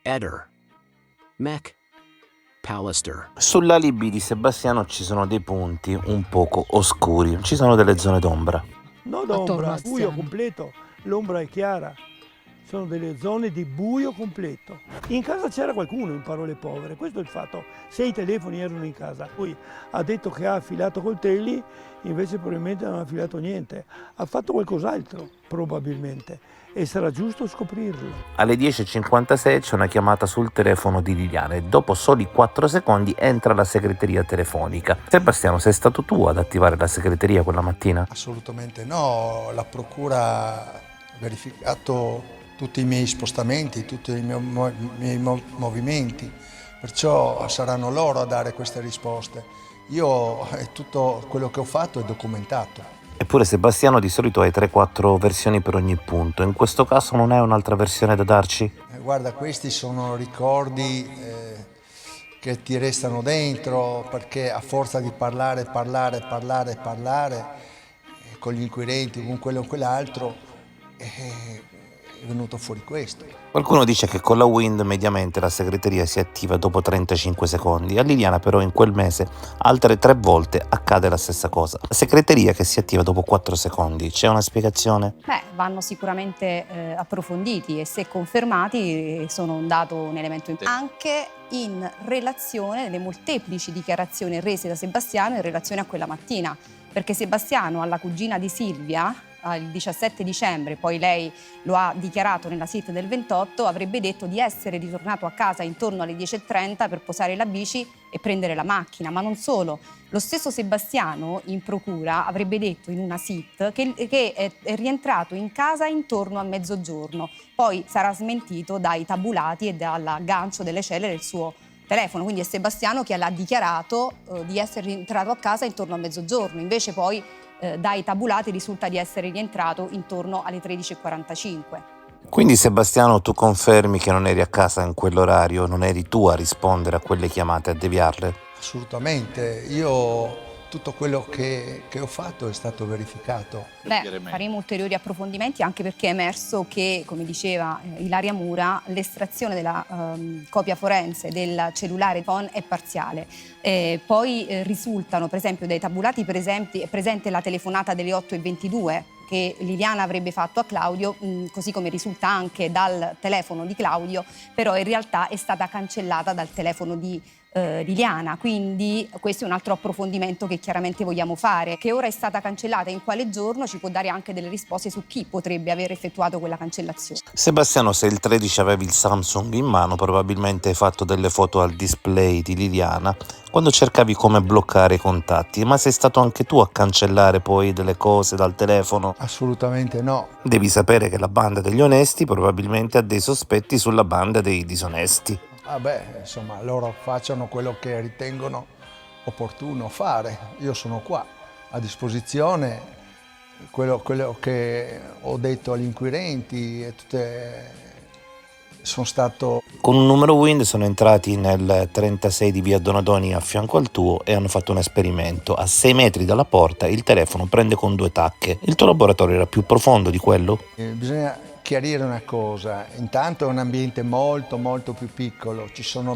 Eder, Mech, Pallister. Sull'alibi di Sebastiano ci sono dei punti un poco oscuri, ci sono delle zone d'ombra. No Attorno d'ombra, a buio Siano. completo, l'ombra è chiara. Sono delle zone di buio completo. In casa c'era qualcuno, in parole povere, questo è il fatto. 6 telefoni erano in casa. Lui ha detto che ha affilato coltelli, invece probabilmente non ha affilato niente. Ha fatto qualcos'altro, probabilmente, e sarà giusto scoprirlo. Alle 10.56 c'è una chiamata sul telefono di Liliana e dopo soli 4 secondi entra la segreteria telefonica. Sebastiano, sei stato tu ad attivare la segreteria quella mattina? Assolutamente no, la procura ha verificato tutti i miei spostamenti, tutti i miei movimenti, perciò saranno loro a dare queste risposte. Io, tutto quello che ho fatto è documentato. Eppure Sebastiano di solito hai 3-4 versioni per ogni punto, in questo caso non hai un'altra versione da darci? Guarda, questi sono ricordi che ti restano dentro, perché a forza di parlare con gli inquirenti, con quello o quell'altro, è venuto fuori questo. Qualcuno dice che con la Wind mediamente la segreteria si attiva dopo 35 secondi, a Liliana però in quel mese altre 3 volte accade la stessa cosa. La segreteria che si attiva dopo 4 secondi, c'è una spiegazione? Vanno sicuramente approfonditi e se confermati sono un dato, un elemento anche in relazione alle molteplici dichiarazioni rese da Sebastiano in relazione a quella mattina, perché Sebastiano alla cugina di Silvia il 17 dicembre, poi lei lo ha dichiarato nella SIT del 28, avrebbe detto di essere ritornato a casa intorno alle 10.30 per posare la bici e prendere la macchina, ma non solo. Lo stesso Sebastiano in procura avrebbe detto in una SIT che è rientrato in casa intorno a mezzogiorno, poi sarà smentito dai tabulati e dall'aggancio delle celle del suo telefono, quindi è Sebastiano che l'ha dichiarato di essere rientrato a casa intorno a mezzogiorno, invece poi dai tabulati risulta di essere rientrato intorno alle 13.45. Quindi Sebastiano, tu confermi che non eri a casa in quell'orario, non eri tu a rispondere a quelle chiamate, a deviarle? Assolutamente, io tutto quello che ho fatto è stato verificato. Faremo ulteriori approfondimenti anche perché è emerso che, come diceva Ilaria Mura, l'estrazione della copia forense del cellulare phone è parziale. Poi risultano, per esempio, dai tabulati è presente la telefonata delle 8.22 che Liliana avrebbe fatto a Claudio, così come risulta anche dal telefono di Claudio, però in realtà è stata cancellata dal telefono di Liliana, quindi questo è un altro approfondimento che chiaramente vogliamo fare. Che ora è stata cancellata e in quale giorno ci può dare anche delle risposte su chi potrebbe aver effettuato quella cancellazione. Sebastiano, se il 13 avevi il Samsung in mano, probabilmente hai fatto delle foto al display di Liliana quando cercavi come bloccare i contatti, ma sei stato anche tu a cancellare poi delle cose dal telefono? Assolutamente no. Devi sapere che la banda degli onesti probabilmente ha dei sospetti sulla banda dei disonesti. Insomma, loro facciano quello che ritengono opportuno fare. Io sono qua a disposizione, quello che ho detto agli inquirenti, sono stato... Con un numero Wind sono entrati nel 36 di via Donadoni a fianco al tuo e hanno fatto un esperimento. A 6 metri dalla porta il telefono prende con 2 tacche. Il tuo laboratorio era più profondo di quello? Bisogna chiarire una cosa, intanto è un ambiente molto molto più piccolo, ci sono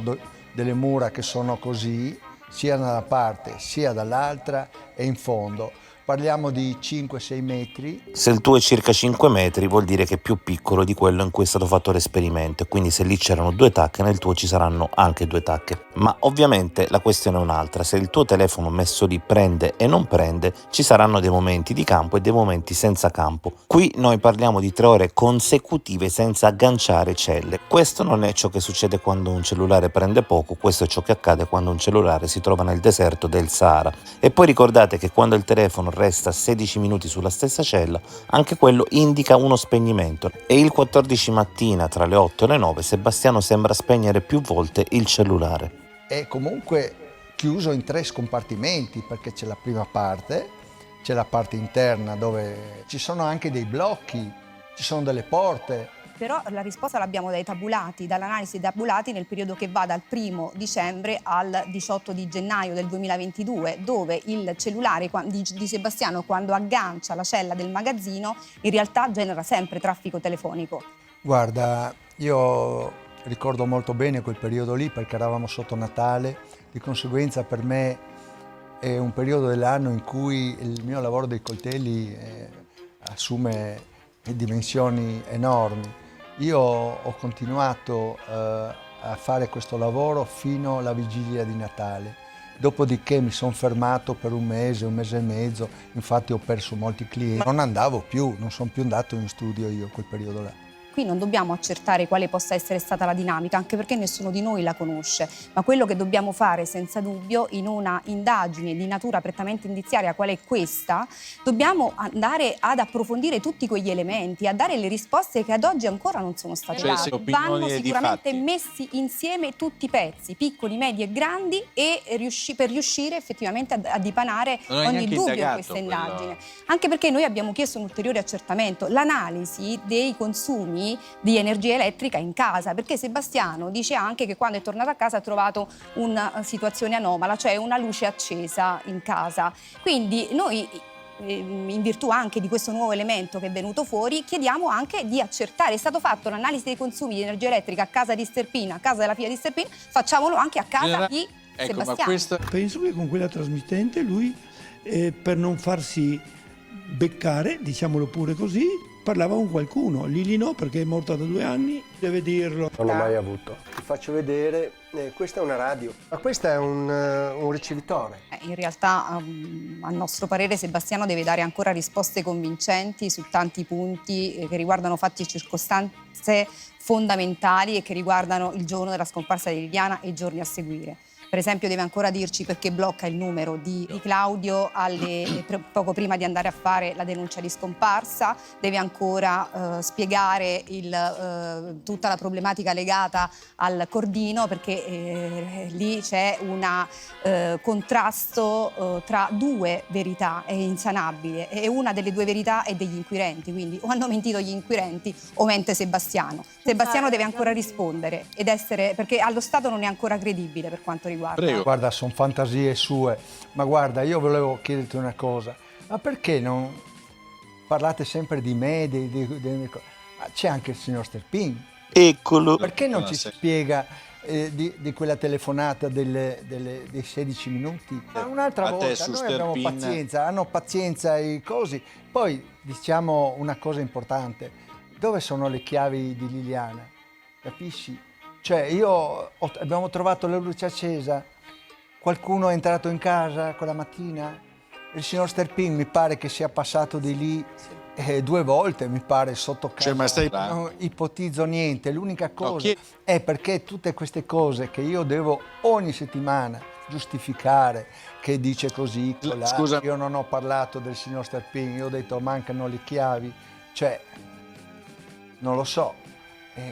delle mura che sono così, sia da una parte sia dall'altra e in fondo. Parliamo di 5-6 metri. Se il tuo è circa 5 metri vuol dire che è più piccolo di quello in cui è stato fatto l'esperimento, quindi se lì c'erano 2 tacche nel tuo ci saranno anche 2 tacche. Ma ovviamente la questione è un'altra, se il tuo telefono messo lì prende e non prende ci saranno dei momenti di campo e dei momenti senza campo. Qui noi parliamo di 3 ore consecutive senza agganciare celle. Questo non è ciò che succede quando un cellulare prende poco, questo è ciò che accade quando un cellulare si trova nel deserto del Sahara. E poi ricordate che quando il telefono resta 16 minuti sulla stessa cella, anche quello indica uno spegnimento. E il 14 mattina tra le 8 e le 9 Sebastiano sembra spegnere più volte il cellulare. È comunque chiuso in 3 scompartimenti, perché c'è la prima parte, c'è la parte interna dove ci sono anche dei blocchi, ci sono delle porte. Però la risposta l'abbiamo dai tabulati, dall'analisi dei tabulati nel periodo che va dal 1 dicembre al 18 di gennaio del 2022, dove il cellulare di Sebastiano, quando aggancia la cella del magazzino, in realtà genera sempre traffico telefonico. Guarda, io ricordo molto bene quel periodo lì perché eravamo sotto Natale, di conseguenza per me è un periodo dell'anno in cui il mio lavoro dei coltelli assume dimensioni enormi. Io ho continuato a fare questo lavoro fino alla vigilia di Natale, dopodiché mi sono fermato per un mese e mezzo, infatti ho perso molti clienti. Non andavo più, non sono più andato in studio io quel periodo là. Qui non dobbiamo accertare quale possa essere stata la dinamica, anche perché nessuno di noi la conosce, ma quello che dobbiamo fare senza dubbio in una indagine di natura prettamente indiziaria qual è questa, dobbiamo andare ad approfondire tutti quegli elementi, a dare le risposte che ad oggi ancora non sono state date. Vanno sicuramente messi insieme tutti i pezzi, piccoli, medi e grandi, e per riuscire effettivamente a dipanare ogni dubbio in questa indagine. Anche perché noi abbiamo chiesto un ulteriore accertamento, l'analisi dei consumi di energia elettrica in casa, perché Sebastiano dice anche che quando è tornato a casa ha trovato una situazione anomala, cioè una luce accesa in casa. Quindi noi, in virtù anche di questo nuovo elemento che è venuto fuori, chiediamo anche di accertare. È stato fatto l'analisi dei consumi di energia elettrica a casa di Sterpina, a casa della figlia di Sterpina, facciamolo anche a casa di Sebastiano. Penso che con quella trasmittente lui, per non farsi beccare, diciamolo pure così, parlava con qualcuno. Lili no, perché è morta da 2 anni, deve dirlo. Non l'ho mai avuto. Ti faccio vedere, questa è una radio, ma questo è un ricevitore. In realtà, a nostro parere, Sebastiano deve dare ancora risposte convincenti su tanti punti che riguardano fatti e circostanze fondamentali e che riguardano il giorno della scomparsa di Liliana e i giorni a seguire. Per esempio deve ancora dirci perché blocca il numero di Claudio poco prima di andare a fare la denuncia di scomparsa, deve ancora spiegare tutta la problematica legata al cordino, perché lì c'è un contrasto tra 2 verità, è insanabile, e una delle 2 verità è degli inquirenti, quindi o hanno mentito gli inquirenti o mente Sebastiano. Sebastiano deve ancora rispondere perché allo Stato non è ancora credibile per quanto riguarda. Prego. Guarda, sono fantasie sue, ma guarda, io volevo chiederti una cosa, ma perché non parlate sempre di me, ma c'è anche il signor Sterpin? Eccolo! Perché non ci spiega di quella telefonata dei 16 minuti? Un'altra volta, noi abbiamo pazienza, hanno pazienza i cosi. Poi diciamo una cosa importante, dove sono le chiavi di Liliana? Capisci? Cioè abbiamo trovato la luce accesa, qualcuno è entrato in casa quella mattina, il signor Sterpin mi pare che sia passato di lì 2 volte, mi pare, sotto casa. Cioè, ma stai... Non ipotizzo niente, l'unica cosa è perché tutte queste cose che io devo ogni settimana giustificare, che dice così, colà. Scusa. Io non ho parlato del signor Sterpin, io ho detto mancano le chiavi, cioè non lo so,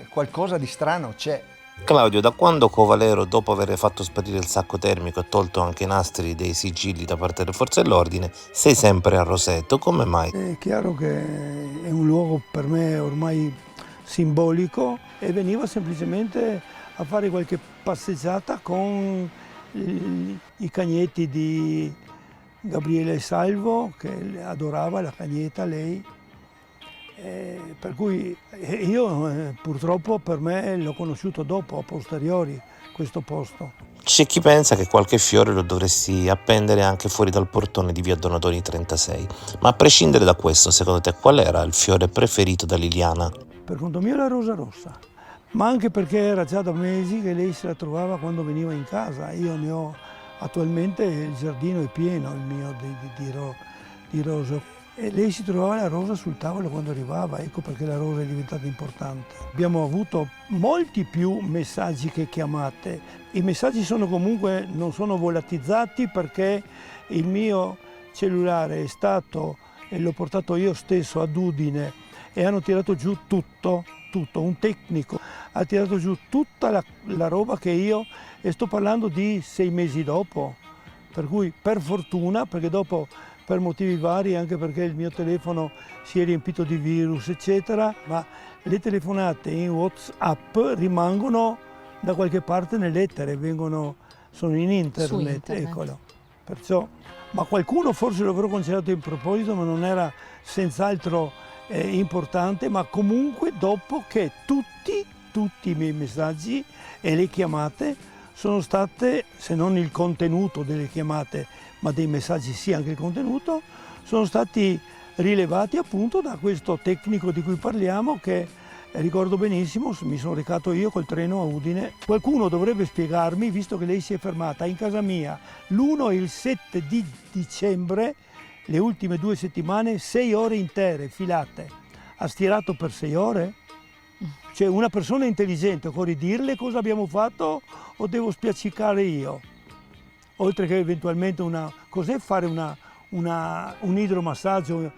qualcosa di strano c'è. Claudio, da quando Covalero, dopo aver fatto sparire il sacco termico e tolto anche i nastri dei sigilli da parte delle forze dell'ordine, sei sempre a Roseto? Come mai? È chiaro che è un luogo per me ormai simbolico e veniva semplicemente a fare qualche passeggiata con i cagnetti di Gabriele Salvo, che adorava la cagnetta lei. Per cui io purtroppo per me l'ho conosciuto dopo, a posteriori, questo posto. C'è chi pensa che qualche fiore lo dovresti appendere anche fuori dal portone di via Donatoni 36, ma a prescindere da questo, secondo te qual era il fiore preferito da Liliana? Per conto mio la rosa rossa, ma anche perché era già da mesi che lei se la trovava quando veniva in casa. Io ne ho attualmente, il giardino è pieno il mio di rose. E lei si trovava la rosa sul tavolo quando arrivava, ecco perché la rosa è diventata importante. Abbiamo avuto molti più messaggi che chiamate. I messaggi sono comunque, non sono volatizzati perché il mio cellulare è stato, e l'ho portato io stesso ad Udine, e hanno tirato giù tutto, un tecnico ha tirato giù tutta la roba che io, e sto parlando di 6 mesi dopo, per cui per fortuna, perché dopo per motivi vari, anche perché il mio telefono si è riempito di virus, eccetera, ma le telefonate in WhatsApp rimangono da qualche parte nell'etere, sono in internet, eccolo. Perciò, ma qualcuno forse lo avrò considerato in proposito, ma non era senz'altro importante, ma comunque dopo che tutti tutti i miei messaggi e le chiamate sono state, se non il contenuto delle chiamate, ma dei messaggi sì, anche il contenuto, sono stati rilevati appunto da questo tecnico di cui parliamo, che ricordo benissimo, mi sono recato io col treno a Udine. Qualcuno dovrebbe spiegarmi, visto che lei si è fermata in casa mia l'1 e il 7 di dicembre, le ultime 2 settimane, 6 ore intere filate. Ha stirato per 6 ore? Cioè, una persona intelligente, occorre dirle cosa abbiamo fatto o devo spiaccicare io? Oltre che eventualmente cos'è fare un idromassaggio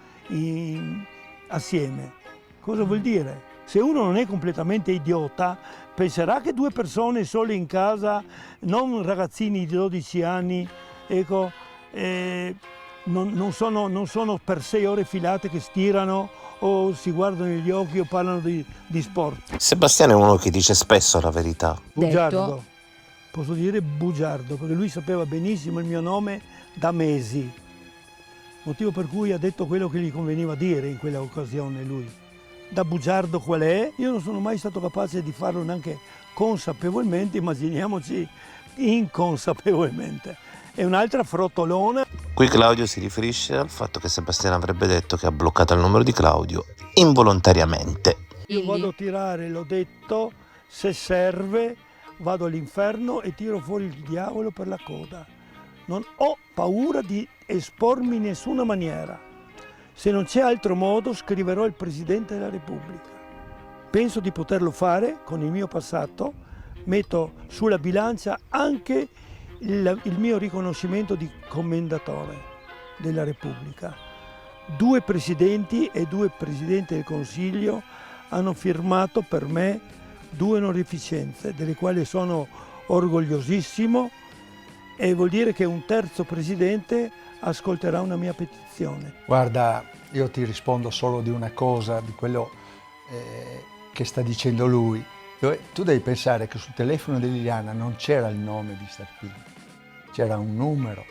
assieme? Cosa vuol dire? Se uno non è completamente idiota, penserà che 2 persone sole in casa, non ragazzini di 12 anni, ecco, non sono per 6 ore filate che stirano o si guardano negli occhi o parlano di sport. Sebastiano è uno che dice spesso la verità. Bugiardo, posso dire bugiardo, perché lui sapeva benissimo il mio nome da mesi, motivo per cui ha detto quello che gli conveniva dire in quella occasione lui. Da bugiardo qual è? Io non sono mai stato capace di farlo neanche consapevolmente, immaginiamoci inconsapevolmente. È un'altra frottolona. Qui Claudio si riferisce al fatto che Sebastiano avrebbe detto che ha bloccato il numero di Claudio involontariamente. Io vado a tirare, l'ho detto, se serve vado all'inferno e tiro fuori il diavolo per la coda. Non ho paura di espormi in nessuna maniera. Se non c'è altro modo, scriverò al Presidente della Repubblica. Penso di poterlo fare con il mio passato, metto sulla bilancia anche il mio riconoscimento di commendatore della Repubblica. 2 presidenti e 2 presidenti del Consiglio hanno firmato per me 2 onorificenze, delle quali sono orgogliosissimo, e vuol dire che un terzo presidente ascolterà una mia petizione. Guarda, io ti rispondo solo di una cosa, di quello che sta dicendo lui. Tu devi pensare che sul telefono di Liliana non c'era il nome di Sterpin, c'era un numero.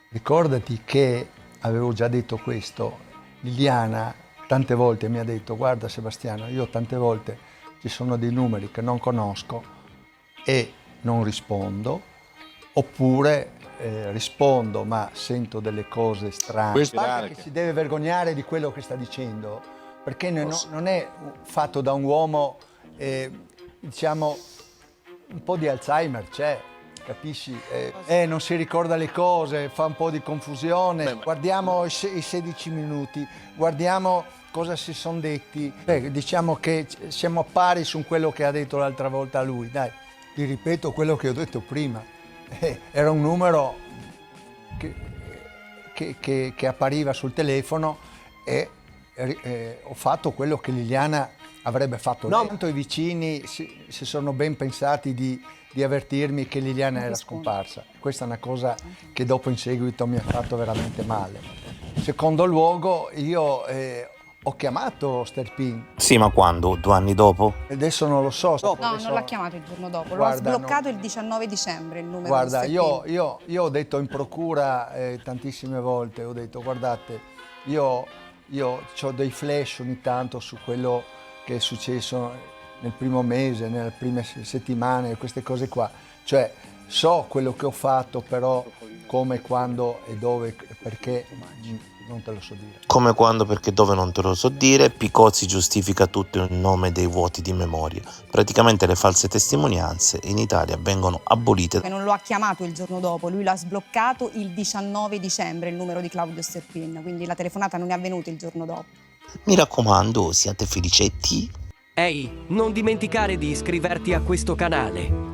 Ricordati che avevo già detto questo, Liliana tante volte mi ha detto: guarda Sebastiano, io tante volte ci sono dei numeri che non conosco e non rispondo, oppure rispondo ma sento delle cose strane. Guarda che si deve vergognare di quello che sta dicendo, perché non è fatto da un uomo, diciamo, un po' di Alzheimer c'è, capisci? Non si ricorda le cose, fa un po' di confusione. Guardiamo i 16 minuti, guardiamo cosa si sono detti. Diciamo che siamo pari su quello che ha detto l'altra volta lui, dai. Ti ripeto quello che ho detto prima. Era un numero che appariva sul telefono e ho fatto quello che Liliana avrebbe fatto. No. Tanto i vicini si sono ben pensati di avvertirmi che Liliana era scomparsa. Questa è una cosa che dopo in seguito mi ha fatto veramente male. In secondo luogo io ho chiamato Sterpin. Sì, ma quando? 2 anni dopo? Adesso non lo so. No, non l'ha chiamato il giorno dopo, lo ha sbloccato il 19 dicembre il numero. Guarda, di io ho detto in procura tantissime volte, ho detto: guardate, io ho dei flash ogni tanto su quello che è successo nel primo mese, nelle prime settimane, queste cose qua. Cioè, so quello che ho fatto, però come, quando e dove, perché non te lo so dire. Come, quando, perché, dove non te lo so dire. Picozzi giustifica tutto in nome dei vuoti di memoria. Praticamente le false testimonianze in Italia vengono abolite. Non lo ha chiamato il giorno dopo, lui l'ha sbloccato il 19 dicembre il numero di Claudio Sterpin, quindi la telefonata non è avvenuta il giorno dopo. Mi raccomando, siate felicetti. Ehi, non dimenticare di iscriverti a questo canale.